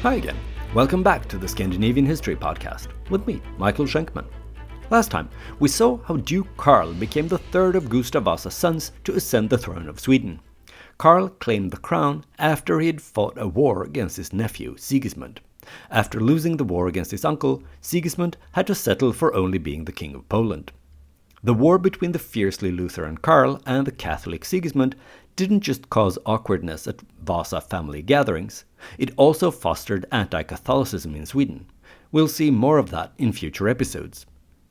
Hi again. Welcome back to the Scandinavian History Podcast with me, Michael Schenkman. Last time, we saw how Duke Karl became the third of Gustav Vasa's sons to ascend the throne of Sweden. Karl claimed the crown after he had fought a war against his nephew, Sigismund. After losing the war against his uncle, Sigismund had to settle for only being the king of Poland. The war between the fiercely Lutheran Karl and the Catholic Sigismund didn't just cause awkwardness at Vasa family gatherings, it also fostered anti-Catholicism in Sweden. We'll see more of that in future episodes.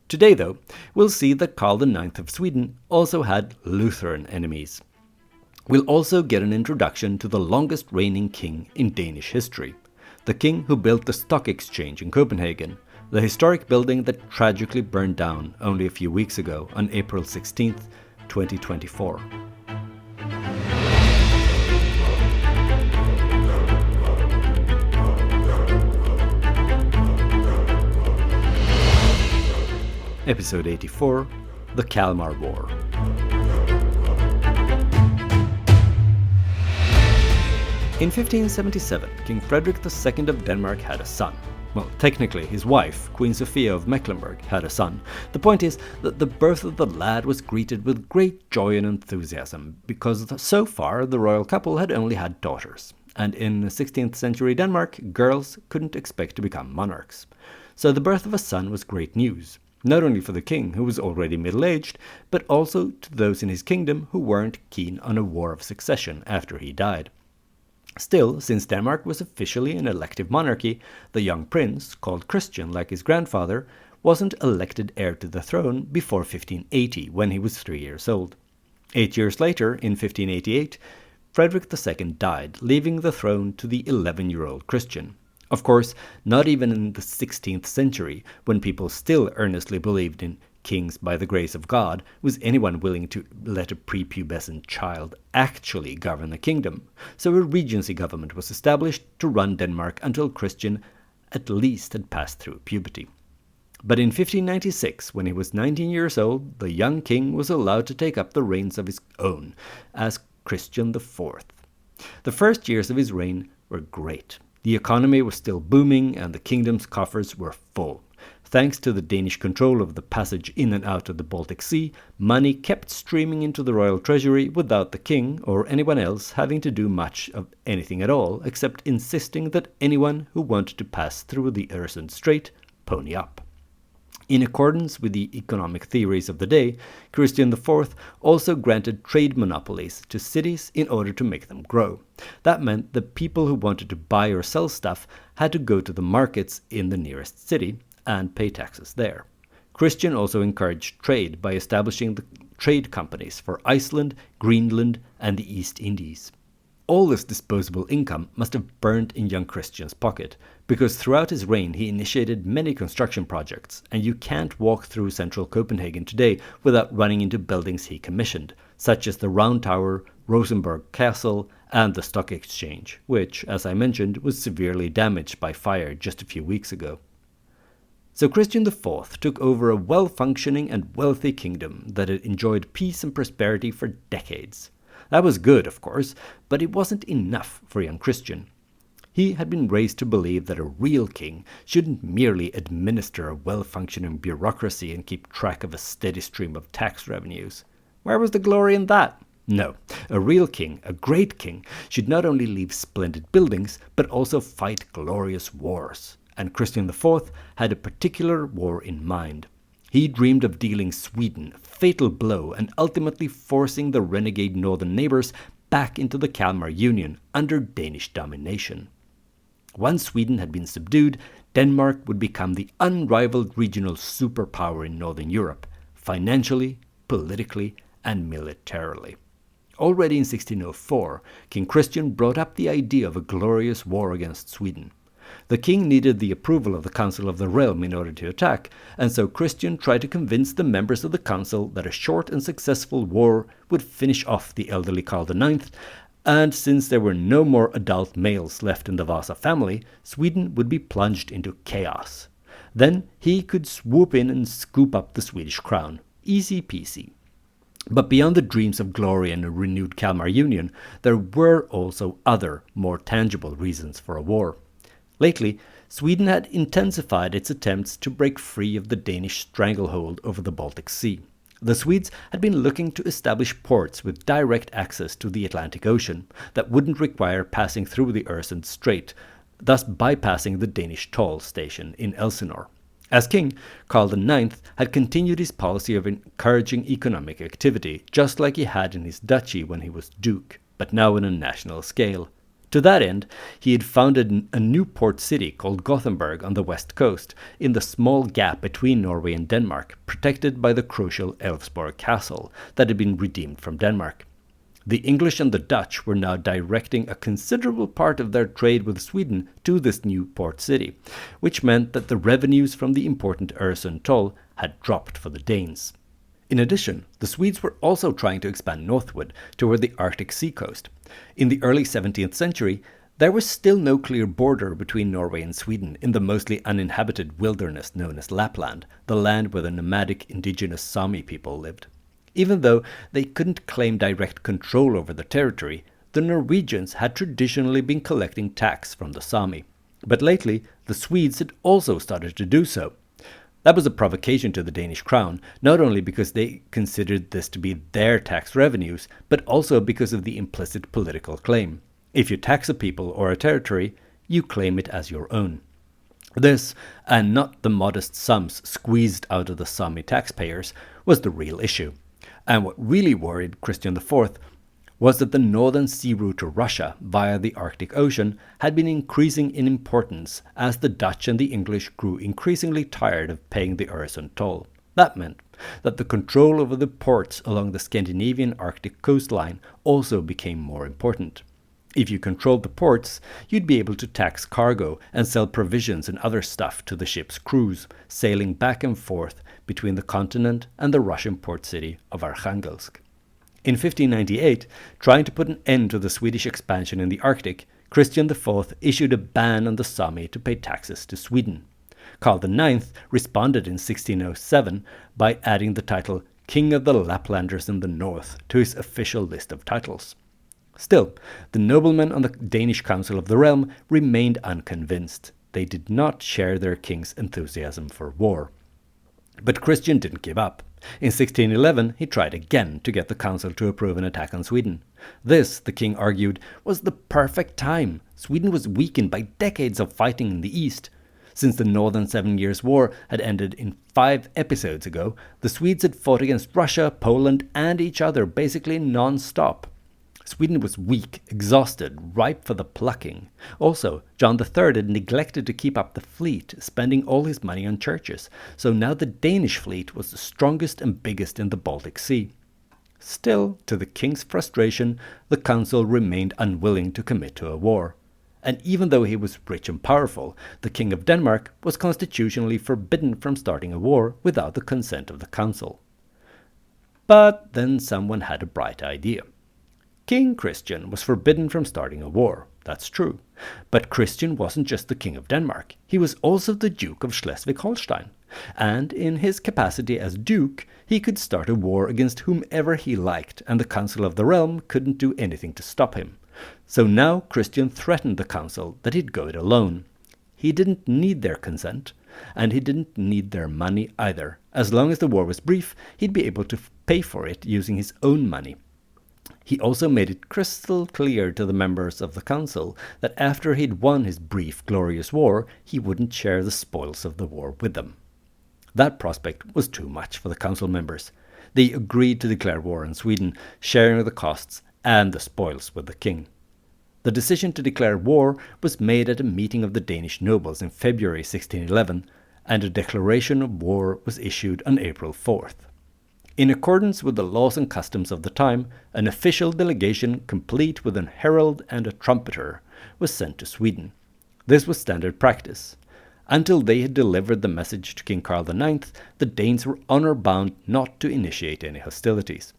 Today, though, we'll see that Karl IX of Sweden also had Lutheran enemies. We'll also get an introduction to the longest reigning king in Danish history, the king who built the stock exchange in Copenhagen, the historic building that tragically burned down only a few weeks ago on April 16th, 2024. Episode 84, The Kalmar War. In 1577, King Frederick II of Denmark had a son. Well, technically, his wife, Queen Sophia of Mecklenburg, had a son. The point is that the birth of the lad was greeted with great joy and enthusiasm, because so far the royal couple had only had daughters. And in 16th century Denmark, girls couldn't expect to become monarchs. So the birth of a son was great news, not only for the king, who was already middle-aged, but also to those in his kingdom who weren't keen on a war of succession after he died. Still, since Denmark was officially an elective monarchy, the young prince, called Christian like his grandfather, wasn't elected heir to the throne before 1580, when he was 3 years old. 8 years later, in 1588, Frederick II died, leaving the throne to the 11-year-old Christian. Of course, not even in the 16th century, when people still earnestly believed in kings by the grace of God, was anyone willing to let a prepubescent child actually govern the kingdom. So a regency government was established to run Denmark until Christian at least had passed through puberty. But in 1596, when he was 19 years old, the young king was allowed to take up the reins of his own as Christian IV. The first years of his reign were great. The economy was still booming and the kingdom's coffers were full. Thanks to the Danish control of the passage in and out of the Baltic Sea, money kept streaming into the royal treasury without the king or anyone else having to do much of anything at all, except insisting that anyone who wanted to pass through the Øresund Strait pony up. In accordance with the economic theories of the day, Christian IV also granted trade monopolies to cities in order to make them grow. That meant that people who wanted to buy or sell stuff had to go to the markets in the nearest city and pay taxes there. Christian also encouraged trade by establishing the trade companies for Iceland, Greenland, and the East Indies. All this disposable income must have burned in young Christian's pocket, because throughout his reign he initiated many construction projects, and you can't walk through central Copenhagen today without running into buildings he commissioned, such as the Round Tower, Rosenborg Castle, and the Stock Exchange, which, as I mentioned, was severely damaged by fire just a few weeks ago. So Christian IV took over a well-functioning and wealthy kingdom that had enjoyed peace and prosperity for decades. That was good, of course, but it wasn't enough for young Christian. He had been raised to believe that a real king shouldn't merely administer a well-functioning bureaucracy and keep track of a steady stream of tax revenues. Where was the glory in that? No, a real king, a great king, should not only leave splendid buildings, but also fight glorious wars. And Christian IV had a particular war in mind. He dreamed of dealing Sweden a fatal blow and ultimately forcing the renegade northern neighbors back into the Kalmar Union under Danish domination. Once Sweden had been subdued, Denmark would become the unrivaled regional superpower in Northern Europe, financially, politically, and militarily. Already in 1604, King Christian brought up the idea of a glorious war against Sweden. The king needed the approval of the Council of the Realm in order to attack, and so Christian tried to convince the members of the council that a short and successful war would finish off the elderly Karl IX, and since there were no more adult males left in the Vasa family, Sweden would be plunged into chaos. Then he could swoop in and scoop up the Swedish crown. Easy peasy. But beyond the dreams of glory and a renewed Kalmar Union, there were also other, more tangible reasons for a war. Lately, Sweden had intensified its attempts to break free of the Danish stranglehold over the Baltic Sea. The Swedes had been looking to establish ports with direct access to the Atlantic Ocean that wouldn't require passing through the Øresund Strait, thus bypassing the Danish toll station in Elsinore. As king, Karl IX had continued his policy of encouraging economic activity, just like he had in his duchy when he was duke, but now on a national scale. To that end, he had founded a new port city called Gothenburg on the west coast, in the small gap between Norway and Denmark, protected by the crucial Elfsborg castle that had been redeemed from Denmark. The English and the Dutch were now directing a considerable part of their trade with Sweden to this new port city, which meant that the revenues from the important Øresund toll had dropped for the Danes. In addition, the Swedes were also trying to expand northward toward the Arctic sea coast. In the early 17th century, there was still no clear border between Norway and Sweden in the mostly uninhabited wilderness known as Lapland, the land where the nomadic indigenous Sami people lived. Even though they couldn't claim direct control over the territory, the Norwegians had traditionally been collecting tax from the Sami. But lately, the Swedes had also started to do so. That was a provocation to the Danish crown, not only because they considered this to be their tax revenues, but also because of the implicit political claim. If you tax a people or a territory, you claim it as your own. This, and not the modest sums squeezed out of the Sami taxpayers, was the real issue. And what really worried Christian IV was that the northern sea route to Russia via the Arctic Ocean had been increasing in importance as the Dutch and the English grew increasingly tired of paying the Øresund toll. That meant that the control over the ports along the Scandinavian Arctic coastline also became more important. If you controlled the ports, you'd be able to tax cargo and sell provisions and other stuff to the ship's crews, sailing back and forth between the continent and the Russian port city of Arkhangelsk. In 1598, trying to put an end to the Swedish expansion in the Arctic, Christian IV issued a ban on the Sami to pay taxes to Sweden. Karl IX responded in 1607 by adding the title King of the Laplanders in the North to his official list of titles. Still, the noblemen on the Danish Council of the Realm remained unconvinced. They did not share their king's enthusiasm for war. But Christian didn't give up. In 1611, he tried again to get the council to approve an attack on Sweden. This, the king argued, was the perfect time. Sweden was weakened by decades of fighting in the east. Since the Northern 7 Years' War had ended in 5 episodes ago, the Swedes had fought against Russia, Poland, and each other basically non-stop. Sweden was weak, exhausted, ripe for the plucking. Also, John III had neglected to keep up the fleet, spending all his money on churches, so now the Danish fleet was the strongest and biggest in the Baltic Sea. Still, to the king's frustration, the council remained unwilling to commit to a war. And even though he was rich and powerful, the King of Denmark was constitutionally forbidden from starting a war without the consent of the council. But then someone had a bright idea. King Christian was forbidden from starting a war, that's true. But Christian wasn't just the King of Denmark, he was also the Duke of Schleswig-Holstein. And in his capacity as Duke, he could start a war against whomever he liked, and the Council of the Realm couldn't do anything to stop him. So now Christian threatened the council that he'd go it alone. He didn't need their consent, and he didn't need their money either. As long as the war was brief, he'd be able to pay for it using his own money. He also made it crystal clear to the members of the council that after he'd won his brief, glorious war, he wouldn't share the spoils of the war with them. That prospect was too much for the council members. They agreed to declare war on Sweden, sharing the costs and the spoils with the king. The decision to declare war was made at a meeting of the Danish nobles in February 1611, and a declaration of war was issued on April 4th. In accordance with the laws and customs of the time, an official delegation complete with an herald and a trumpeter was sent to Sweden. This was standard practice. Until they had delivered the message to King Karl IX, the Danes were honor-bound not to initiate any hostilities.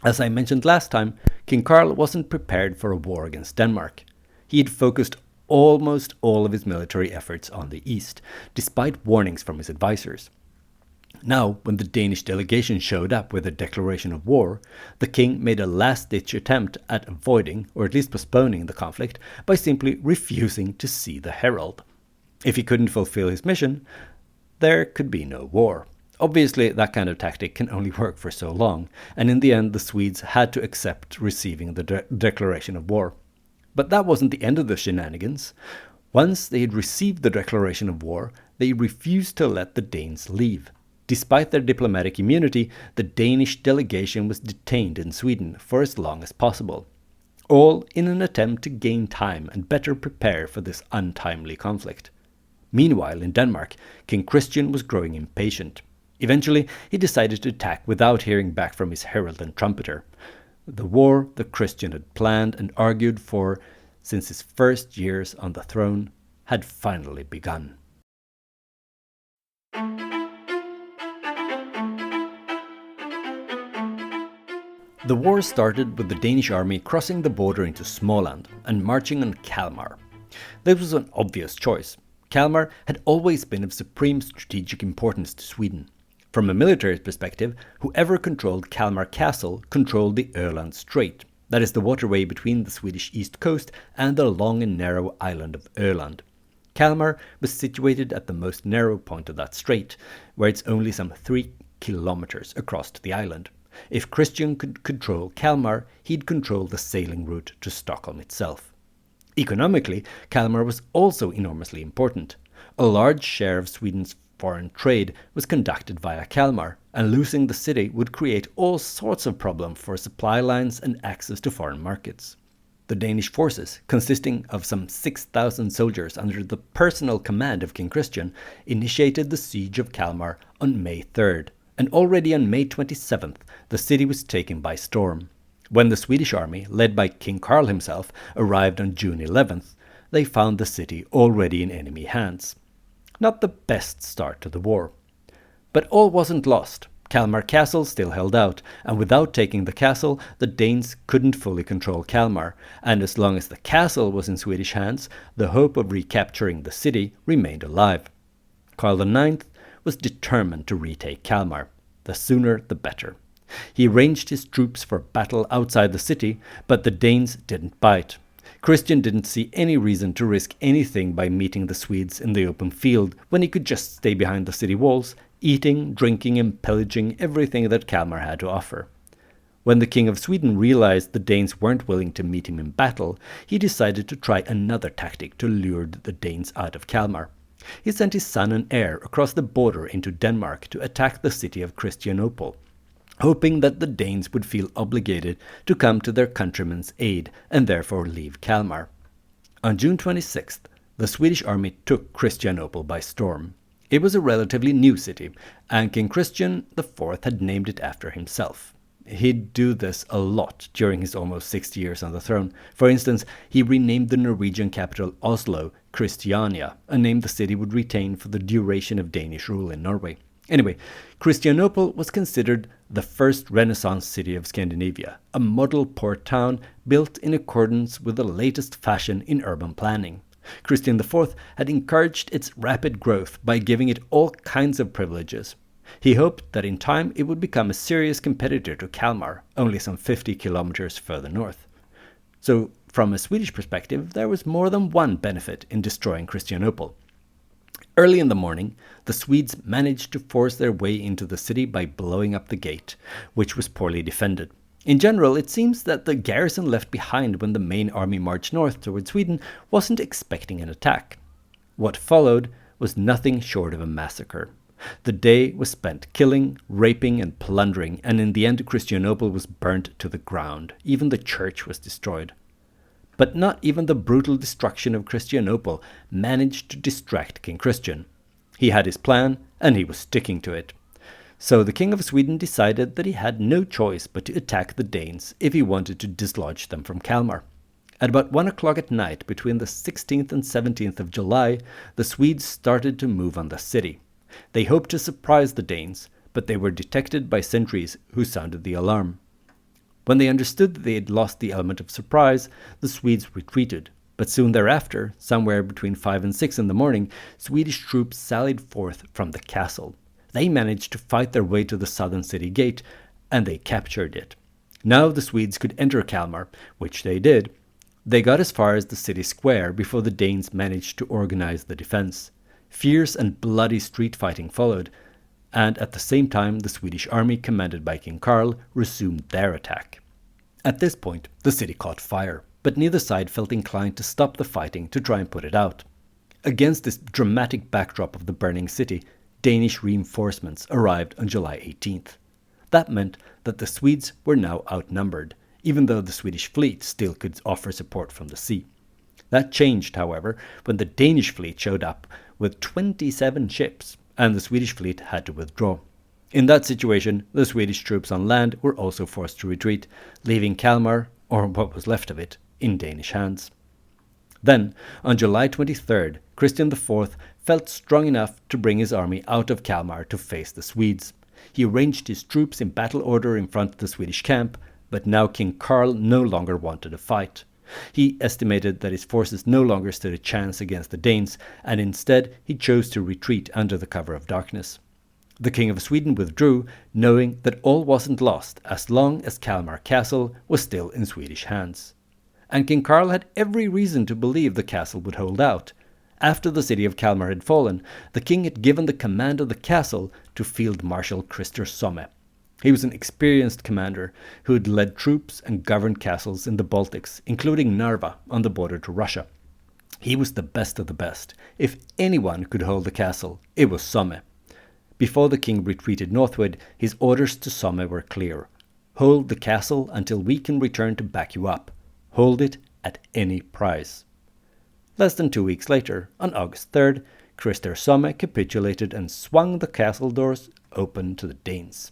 As I mentioned last time, King Karl wasn't prepared for a war against Denmark. He had focused almost all of his military efforts on the east, despite warnings from his advisors. Now, when the Danish delegation showed up with a declaration of war, the king made a last-ditch attempt at avoiding, or at least postponing, the conflict by simply refusing to see the herald. If he couldn't fulfill his mission, there could be no war. Obviously, that kind of tactic can only work for so long, and in the end the Swedes had to accept receiving the declaration of war. But that wasn't the end of the shenanigans. Once they had received the declaration of war, they refused to let the Danes leave. Despite their diplomatic immunity, the Danish delegation was detained in Sweden for as long as possible, all in an attempt to gain time and better prepare for this untimely conflict. Meanwhile, in Denmark, King Christian was growing impatient. Eventually, he decided to attack without hearing back from his herald and trumpeter. The war that Christian had planned and argued for since his first years on the throne had finally begun. The war started with the Danish army crossing the border into Småland and marching on Kalmar. This was an obvious choice. Kalmar had always been of supreme strategic importance to Sweden. From a military perspective, whoever controlled Kalmar Castle controlled the Öland Strait, that is the waterway between the Swedish east coast and the long and narrow island of Öland. Kalmar was situated at the most narrow point of that strait, where it's only some 3 kilometers across to the island. If Christian could control Kalmar, he'd control the sailing route to Stockholm itself. Economically, Kalmar was also enormously important. A large share of Sweden's foreign trade was conducted via Kalmar, and losing the city would create all sorts of problems for supply lines and access to foreign markets. The Danish forces, consisting of some 6,000 soldiers under the personal command of King Christian, initiated the siege of Kalmar on May 3rd, and already on May 27th the city was taken by storm. When the Swedish army, led by King Karl himself, arrived on June 11th, they found the city already in enemy hands. Not the best start to the war. But all wasn't lost. Kalmar Castle still held out, and without taking the castle, the Danes couldn't fully control Kalmar, and as long as the castle was in Swedish hands, the hope of recapturing the city remained alive. Karl IX was determined to retake Kalmar. The sooner the better. He arranged his troops for battle outside the city, but the Danes didn't bite. Christian didn't see any reason to risk anything by meeting the Swedes in the open field when he could just stay behind the city walls, eating, drinking and pillaging everything that Kalmar had to offer. When the King of Sweden realized the Danes weren't willing to meet him in battle, he decided to try another tactic to lure the Danes out of Kalmar. He sent his son and heir across the border into Denmark to attack the city of Christianople, hoping that the Danes would feel obligated to come to their countrymen's aid and therefore leave Kalmar. On June 26th, the Swedish army took Christianople by storm. It was a relatively new city, and King Christian IV had named it after himself. He'd do this a lot during his almost 60 years on the throne. For instance, he renamed the Norwegian capital Oslo Christiania, a name the city would retain for the duration of Danish rule in Norway. Anyway, Christianople was considered the first Renaissance city of Scandinavia, a model port town built in accordance with the latest fashion in urban planning. Christian IV had encouraged its rapid growth by giving it all kinds of privileges. He hoped that in time it would become a serious competitor to Kalmar, only some 50 kilometers further north. So, from a Swedish perspective, there was more than one benefit in destroying Christianople. Early in the morning, the Swedes managed to force their way into the city by blowing up the gate, which was poorly defended. In general, it seems that the garrison left behind when the main army marched north toward Sweden wasn't expecting an attack. What followed was nothing short of a massacre. The day was spent killing, raping and plundering, and in the end Christianople was burnt to the ground. Even the church was destroyed. But not even the brutal destruction of Christianople managed to distract King Christian. He had his plan, and he was sticking to it. So the King of Sweden decided that he had no choice but to attack the Danes if he wanted to dislodge them from Kalmar. At about 1 o'clock at night, between the 16th and 17th of July, the Swedes started to move on the city. They hoped to surprise the Danes, but they were detected by sentries who sounded the alarm. When they understood that they had lost the element of surprise, the Swedes retreated. But soon thereafter, somewhere between 5 and 6 in the morning, Swedish troops sallied forth from the castle. they managed to fight their way to the southern city gate, and they captured it. Now the Swedes could enter Kalmar, which they did. They got as far as the city square before the Danes managed to organize the defense. Fierce and bloody street fighting followed, and at the same time the Swedish army commanded by King Karl resumed their attack. At this point, the city caught fire, but neither side felt inclined to stop the fighting to try and put it out. Against this dramatic backdrop of the burning city, Danish reinforcements arrived on July 18th. That meant that the Swedes were now outnumbered, even though the Swedish fleet still could offer support from the sea. That changed, however, when the Danish fleet showed up with 27 ships, and the Swedish fleet had to withdraw. In that situation, the Swedish troops on land were also forced to retreat, leaving Kalmar, or what was left of it, in Danish hands. Then, on July 23rd, Christian IV felt strong enough to bring his army out of Kalmar to face the Swedes. He arranged his troops in battle order in front of the Swedish camp, but now King Karl no longer wanted a fight. He estimated that his forces no longer stood a chance against the Danes, and instead he chose to retreat under the cover of darkness. The King of Sweden withdrew, knowing that all wasn't lost as long as Kalmar Castle was still in Swedish hands. And King Karl had every reason to believe the castle would hold out. After the city of Kalmar had fallen, the king had given the command of the castle to Field Marshal Krister Somme. He was an experienced commander who had led troops and governed castles in the Baltics, including Narva on the border to Russia. He was the best of the best. If anyone could hold the castle, it was Somme. Before the king retreated northward, his orders to Somme were clear. Hold the castle until we can return to back you up. Hold it at any price. Less than 2 weeks later, on August 3rd, Krister Somme capitulated and swung the castle doors open to the Danes.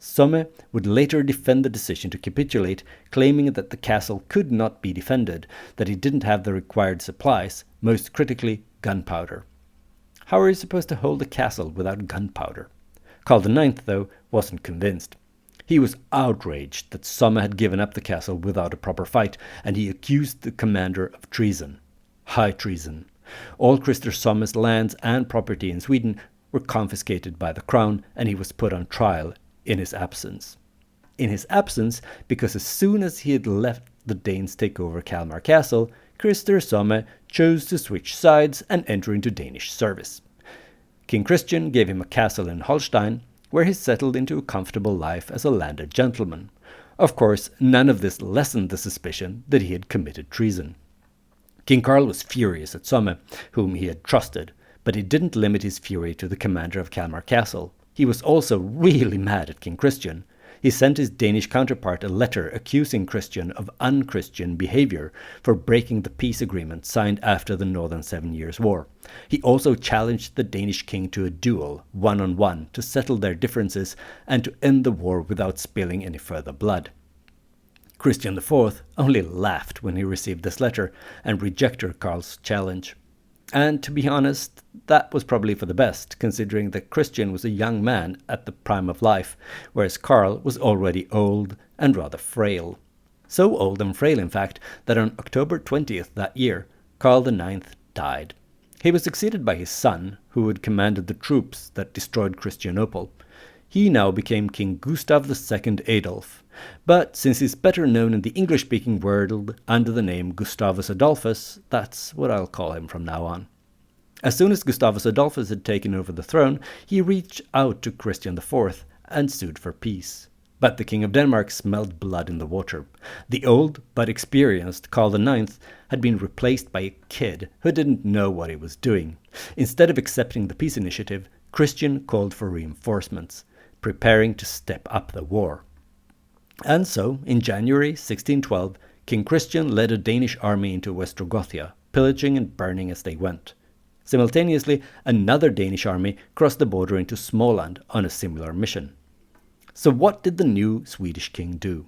Somme would later defend the decision to capitulate, claiming that the castle could not be defended, that he didn't have the required supplies, most critically gunpowder. How are you supposed to hold a castle without gunpowder? Karl IX, though, wasn't convinced. He was outraged that Somme had given up the castle without a proper fight, and he accused the commander of treason. High treason. All Krister Somme's lands and property in Sweden were confiscated by the crown, and he was put on trial in his absence. In his absence, because as soon as he had left the Danes take over Kalmar Castle, Krister Somme chose to switch sides and enter into Danish service. King Christian gave him a castle in Holstein, where he settled into a comfortable life as a landed gentleman. Of course, none of this lessened the suspicion that he had committed treason. King Karl was furious at Somme, whom he had trusted, but he didn't limit his fury to the commander of Kalmar Castle. He was also really mad at King Christian. He sent his Danish counterpart a letter accusing Christian of unchristian behavior for breaking the peace agreement signed after the Northern 7 Years' War. He also challenged the Danish king to a duel, one-on-one, to settle their differences and to end the war without spilling any further blood. Christian IV only laughed when he received this letter and rejected Karl's challenge. And to be honest, that was probably for the best, considering that Christian was a young man at the prime of life, whereas Karl was already old and rather frail. So old and frail, in fact, that on October 20th that year, Karl IX died. He was succeeded by his son, who had commanded the troops that destroyed Christianople. He now became King Gustav II Adolf, but since he's better known in the English-speaking world under the name Gustavus Adolphus, that's what I'll call him from now on. As soon as Gustavus Adolphus had taken over the throne, he reached out to Christian IV and sued for peace. But the King of Denmark smelled blood in the water. The old but experienced Karl IX had been replaced by a kid who didn't know what he was doing. Instead of accepting the peace initiative, Christian called for reinforcements, preparing to step up the war. And so, in January 1612, King Christian led a Danish army into Ostrogothia, pillaging and burning as they went. Simultaneously, another Danish army crossed the border into Småland on a similar mission. So what did the new Swedish king do?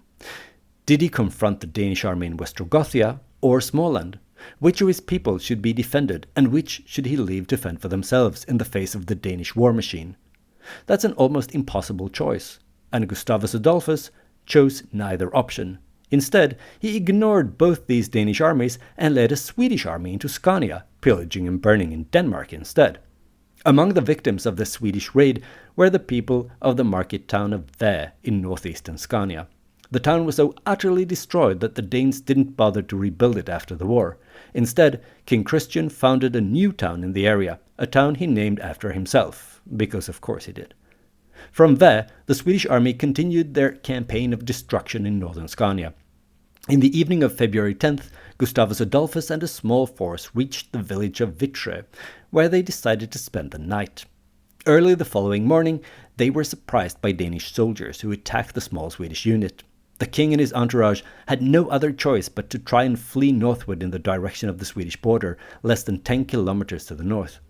Did he confront the Danish army in Ostrogothia or Småland? Which of his people should be defended, and which should he leave to fend for themselves in the face of the Danish war machine? That's an almost impossible choice, and Gustavus Adolphus chose neither option. Instead, he ignored both these Danish armies and led a Swedish army into Scania, pillaging and burning in Denmark instead. Among the victims of the Swedish raid were the people of the market town of Vä in northeastern Scania. The town was so utterly destroyed that the Danes didn't bother to rebuild it after the war. Instead, King Christian founded a new town in the area, a town he named after himself, because of course he did. From Vä, the Swedish army continued their campaign of destruction in northern Scania. In the evening of February 10th, Gustavus Adolphus and a small force reached the village of Vittre, where they decided to spend the night. Early the following morning, they were surprised by Danish soldiers who attacked the small Swedish unit. The king and his entourage had no other choice but to try and flee northward in the direction of the Swedish border, less than 10 kilometers to the north.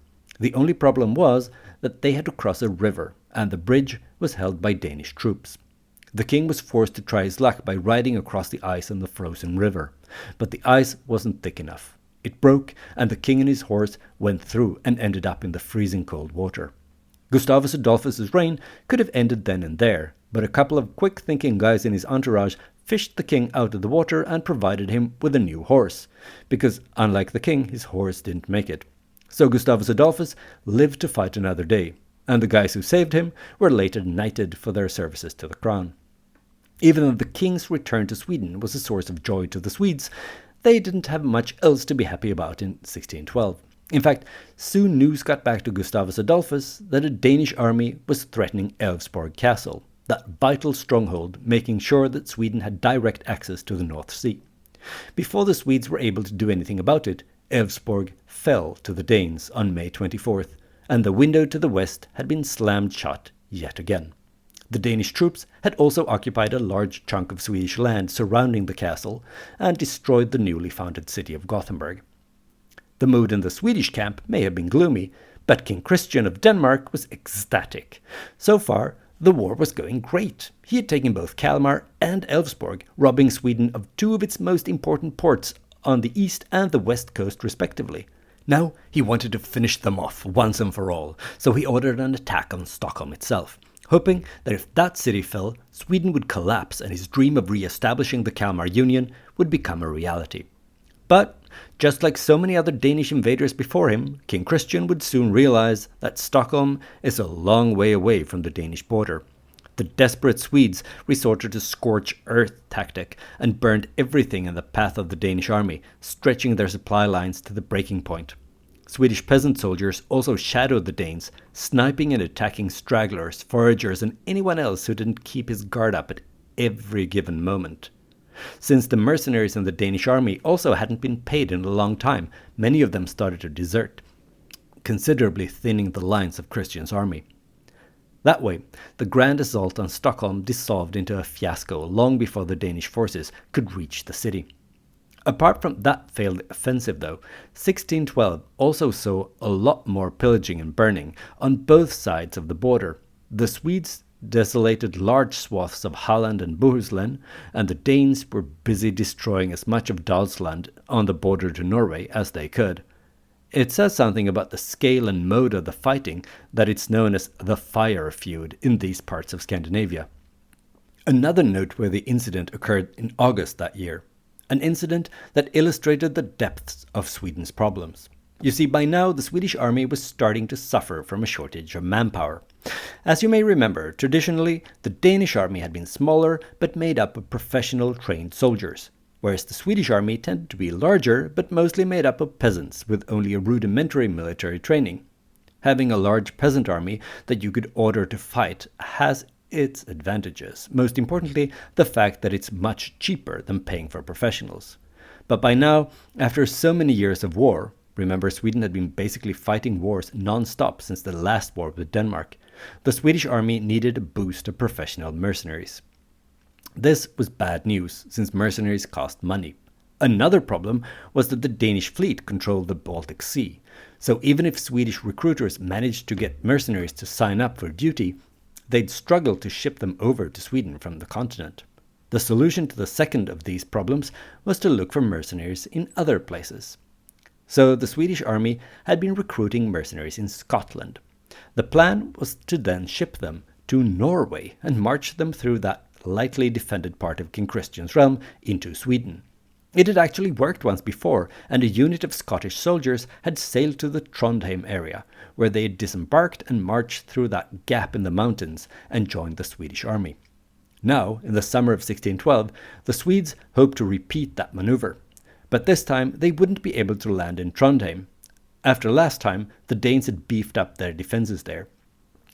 The only problem was that they had to cross a river, and the bridge was held by Danish troops. The king was forced to try his luck by riding across the ice on the frozen river, but the ice wasn't thick enough. It broke, and the king and his horse went through and ended up in the freezing cold water. Gustavus Adolphus's reign could have ended then and there, but a couple of quick-thinking guys in his entourage fished the king out of the water and provided him with a new horse, because unlike the king, his horse didn't make it. So Gustavus Adolphus lived to fight another day, and the guys who saved him were later knighted for their services to the crown. Even though the king's return to Sweden was a source of joy to the Swedes, they didn't have much else to be happy about in 1612. In fact, soon news got back to Gustavus Adolphus that a Danish army was threatening Älvsborg Castle, that vital stronghold making sure that Sweden had direct access to the North Sea. Before the Swedes were able to do anything about it, Älvsborg fell to the Danes on May 24th, and the window to the west had been slammed shut yet again. The Danish troops had also occupied a large chunk of Swedish land surrounding the castle and destroyed the newly founded city of Gothenburg. The mood in the Swedish camp may have been gloomy, but King Christian of Denmark was ecstatic. So far, the war was going great. He had taken both Kalmar and Älvsborg, robbing Sweden of two of its most important ports on the east and the west coast respectively. Now he wanted to finish them off once and for all, so he ordered an attack on Stockholm itself, hoping that if that city fell, Sweden would collapse and his dream of re-establishing the Kalmar Union would become a reality. But, just like so many other Danish invaders before him, King Christian would soon realize that Stockholm is a long way away from the Danish border. The desperate Swedes resorted to scorch earth tactic and burned everything in the path of the Danish army, stretching their supply lines to the breaking point. Swedish peasant soldiers also shadowed the Danes, sniping and attacking stragglers, foragers, and anyone else who didn't keep his guard up at every given moment. Since the mercenaries in the Danish army also hadn't been paid in a long time, many of them started to desert, considerably thinning the lines of Christian's army. That way, the grand assault on Stockholm dissolved into a fiasco long before the Danish forces could reach the city. Apart from that failed offensive though, 1612 also saw a lot more pillaging and burning on both sides of the border. The Swedes desolated large swaths of Halland and Bohuslän, and the Danes were busy destroying as much of Dalsland on the border to Norway as they could. It says something about the scale and mode of the fighting that it's known as the fire feud in these parts of Scandinavia. Another noteworthy incident occurred in August that year, an incident that illustrated the depths of Sweden's problems. You see, by now the Swedish army was starting to suffer from a shortage of manpower. As you may remember, traditionally the Danish army had been smaller but made up of professional trained soldiers, whereas the Swedish army tended to be larger but mostly made up of peasants with only a rudimentary military training. Having a large peasant army that you could order to fight has its advantages, most importantly the fact that it's much cheaper than paying for professionals. But by now, after so many years of war, remember Sweden had been basically fighting wars non-stop since the last war with Denmark, the Swedish army needed a boost of professional mercenaries. This was bad news, since mercenaries cost money. Another problem was that the Danish fleet controlled the Baltic Sea, so even if Swedish recruiters managed to get mercenaries to sign up for duty, they'd struggle to ship them over to Sweden from the continent. The solution to the second of these problems was to look for mercenaries in other places. So the Swedish army had been recruiting mercenaries in Scotland. The plan was to then ship them to Norway and march them through that lightly defended part of King Christian's realm into Sweden. It had actually worked once before, and a unit of Scottish soldiers had sailed to the Trondheim area, where they had disembarked and marched through that gap in the mountains and joined the Swedish army. Now, in the summer of 1612, the Swedes hoped to repeat that maneuver, but this time they wouldn't be able to land in Trondheim. After last time, the Danes had beefed up their defences there.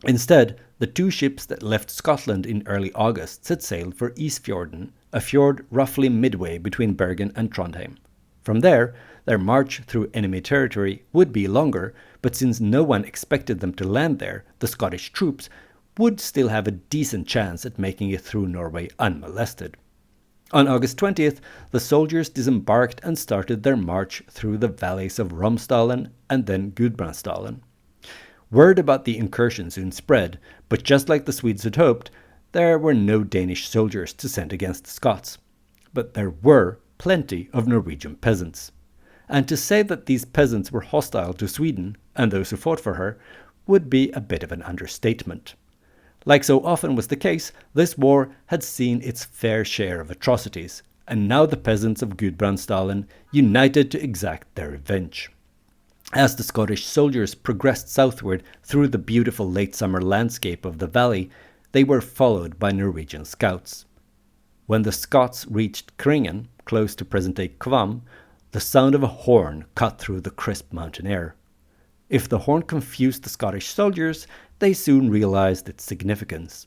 Instead, the two ships that left Scotland in early August set sail for Isfjorden, a fjord roughly midway between Bergen and Trondheim. From there, their march through enemy territory would be longer, but since no one expected them to land there, the Scottish troops would still have a decent chance at making it through Norway unmolested. On August 20th, the soldiers disembarked and started their march through the valleys of Romsdalen and then Gudbrandsdalen. Word about the incursion soon spread, but just like the Swedes had hoped, there were no Danish soldiers to send against the Scots. But there were plenty of Norwegian peasants. And to say that these peasants were hostile to Sweden and those who fought for her would be a bit of an understatement. Like so often was the case, this war had seen its fair share of atrocities, and now the peasants of Gudbrandsdalen united to exact their revenge. As the Scottish soldiers progressed southward through the beautiful late summer landscape of the valley, they were followed by Norwegian scouts. When the Scots reached Kringen, close to present-day Kvam, the sound of a horn cut through the crisp mountain air. If the horn confused the Scottish soldiers, they soon realized its significance.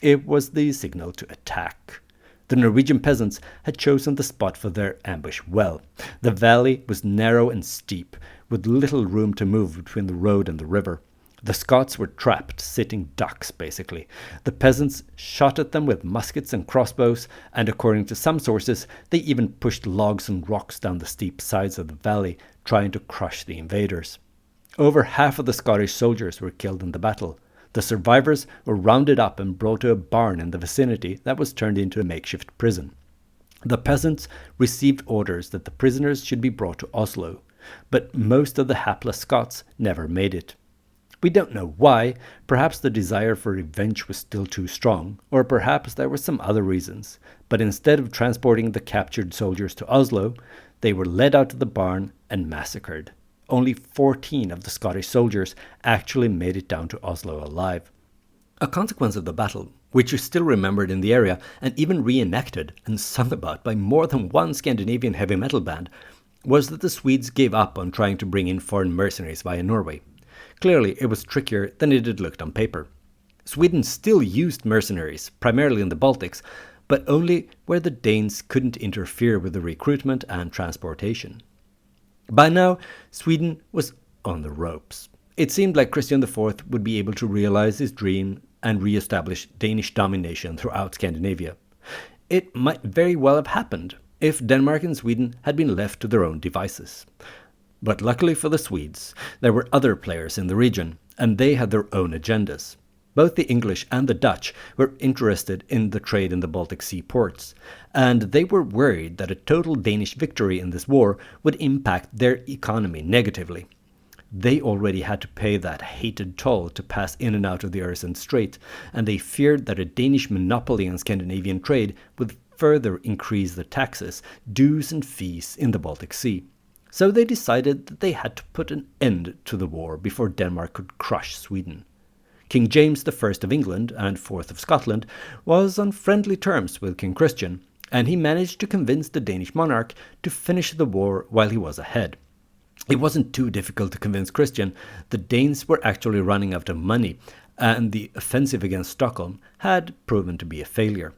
It was the signal to attack. The Norwegian peasants had chosen the spot for their ambush well. The valley was narrow and steep, with little room to move between the road and the river. The Scots were trapped, sitting ducks basically. The peasants shot at them with muskets and crossbows, and according to some sources, they even pushed logs and rocks down the steep sides of the valley, trying to crush the invaders. Over half of the Scottish soldiers were killed in the battle. The survivors were rounded up and brought to a barn in the vicinity that was turned into a makeshift prison. The peasants received orders that the prisoners should be brought to Oslo, but most of the hapless Scots never made it. We don't know why. Perhaps the desire for revenge was still too strong, or perhaps there were some other reasons. But instead of transporting the captured soldiers to Oslo, they were led out to the barn and massacred. Only 14 of the Scottish soldiers actually made it down to Oslo alive. A consequence of the battle, which is still remembered in the area and even reenacted and sung about by more than one Scandinavian heavy metal band, was that the Swedes gave up on trying to bring in foreign mercenaries via Norway. Clearly, it was trickier than it had looked on paper. Sweden still used mercenaries, primarily in the Baltics, but only where the Danes couldn't interfere with the recruitment and transportation. By now, Sweden was on the ropes. It seemed like Christian IV would be able to realize his dream and re-establish Danish domination throughout Scandinavia. It might very well have happened if Denmark and Sweden had been left to their own devices. But luckily for the Swedes, there were other players in the region, and they had their own agendas. Both the English and the Dutch were interested in the trade in the Baltic Sea ports, and they were worried that a total Danish victory in this war would impact their economy negatively. They already had to pay that hated toll to pass in and out of the Øresund Strait, and they feared that a Danish monopoly on Scandinavian trade would further increase the taxes, dues and fees in the Baltic Sea. So they decided that they had to put an end to the war before Denmark could crush Sweden. King James I of England and IV of Scotland was on friendly terms with King Christian, and he managed to convince the Danish monarch to finish the war while he was ahead. It wasn't too difficult to convince Christian. The Danes were actually running out of money, and the offensive against Stockholm had proven to be a failure.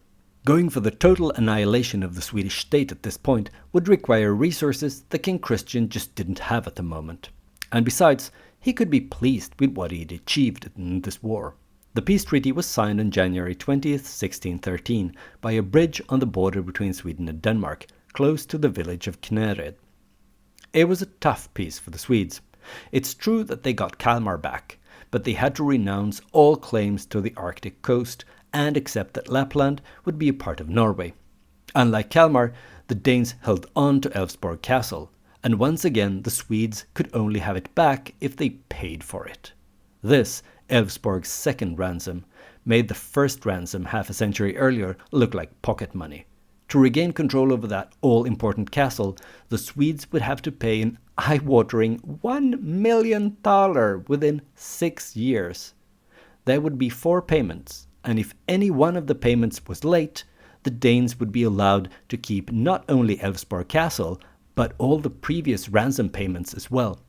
Going for the total annihilation of the Swedish state at this point would require resources that King Christian just didn't have at the moment. And besides, he could be pleased with what he had achieved in this war. The peace treaty was signed on January 20th, 1613, by a bridge on the border between Sweden and Denmark, close to the village of Knäred. It was a tough peace for the Swedes. It's true that they got Kalmar back, but they had to renounce all claims to the Arctic coast and accept that Lapland would be a part of Norway. Unlike Kalmar, the Danes held on to Elfsborg Castle, and once again the Swedes could only have it back if they paid for it. This, Elfsborg's second ransom, made the first ransom half a century earlier look like pocket money. To regain control over that all-important castle, the Swedes would have to pay an eye-watering $1 million within 6 years. There would be 4 payments, and if any one of the payments was late, the Danes would be allowed to keep not only Älvsborg Castle, but all the previous ransom payments as well.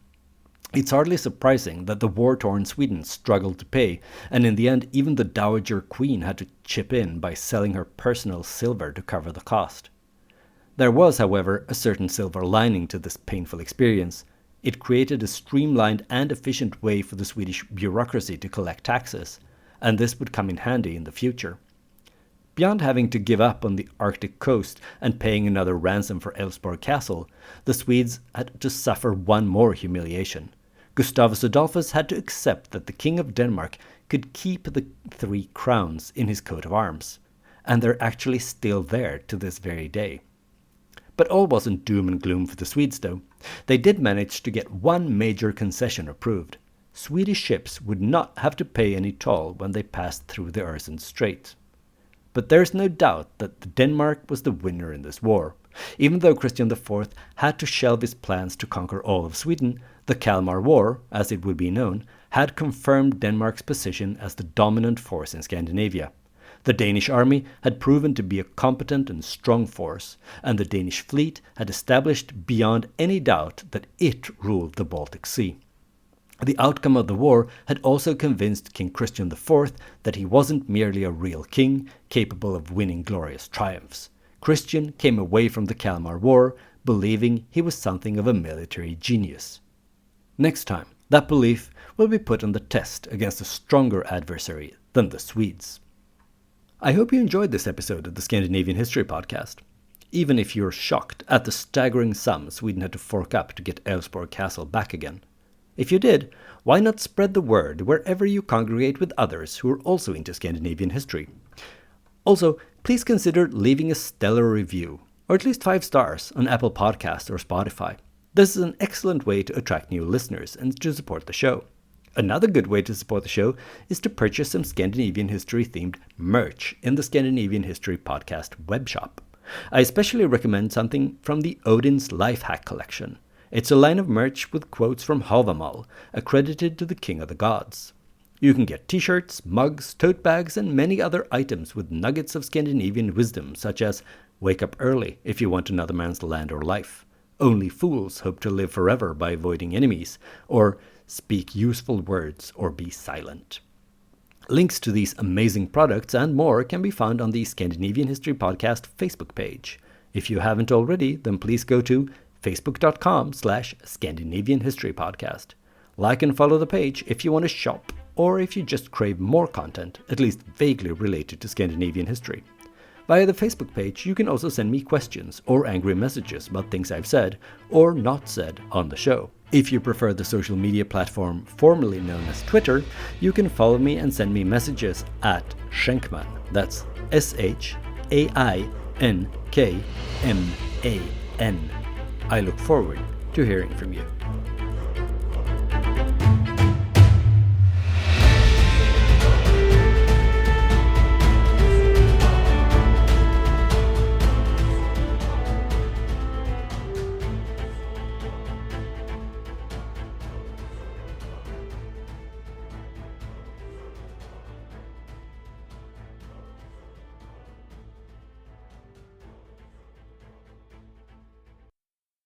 It's hardly surprising that the war-torn Sweden struggled to pay, and in the end even the Dowager Queen had to chip in by selling her personal silver to cover the cost. There was, however, a certain silver lining to this painful experience. It created a streamlined and efficient way for the Swedish bureaucracy to collect taxes, and this would come in handy in the future. Beyond having to give up on the Arctic coast and paying another ransom for Älvsborg Castle, the Swedes had to suffer one more humiliation. Gustavus Adolphus had to accept that the King of Denmark could keep the 3 crowns in his coat of arms, and they're actually still there to this very day. But all wasn't doom and gloom for the Swedes though. They did manage to get one major concession approved. Swedish ships would not have to pay any toll when they passed through the Øresund Strait. But there's no doubt that Denmark was the winner in this war. Even though Christian IV had to shelve his plans to conquer all of Sweden, the Kalmar War, as it would be known, had confirmed Denmark's position as the dominant force in Scandinavia. The Danish army had proven to be a competent and strong force, and the Danish fleet had established beyond any doubt that it ruled the Baltic Sea. The outcome of the war had also convinced King Christian IV that he wasn't merely a real king, capable of winning glorious triumphs. Christian came away from the Kalmar War believing he was something of a military genius. Next time, that belief will be put on the test against a stronger adversary than the Swedes. I hope you enjoyed this episode of the Scandinavian History Podcast. Even if you're shocked at the staggering sum Sweden had to fork up to get Älvsborg Castle back again. If you did, why not spread the word wherever you congregate with others who are also into Scandinavian history? Also, please consider leaving a stellar review, or at least 5 stars, on Apple Podcasts or Spotify. This is an excellent way to attract new listeners and to support the show. Another good way to support the show is to purchase some Scandinavian history-themed merch in the Scandinavian History Podcast webshop. I especially recommend something from the Odin's Life Hack collection. It's a line of merch with quotes from Havamal, accredited to the King of the Gods. You can get t-shirts, mugs, tote bags, and many other items with nuggets of Scandinavian wisdom, such as wake up early if you want another man's land or life, only fools hope to live forever by avoiding enemies, or speak useful words or be silent. Links to these amazing products and more can be found on the Scandinavian History Podcast Facebook page. If you haven't already, then please go to facebook.com/Scandinavian History Podcast. Like and follow the page if you want to shop, or if you just crave more content, at least vaguely related to Scandinavian history. Via the Facebook page, you can also send me questions or angry messages about things I've said or not said on the show. If you prefer the social media platform formerly known as Twitter, you can follow me and send me messages at Schenkman. That's SHAINKMAN. I look forward to hearing from you.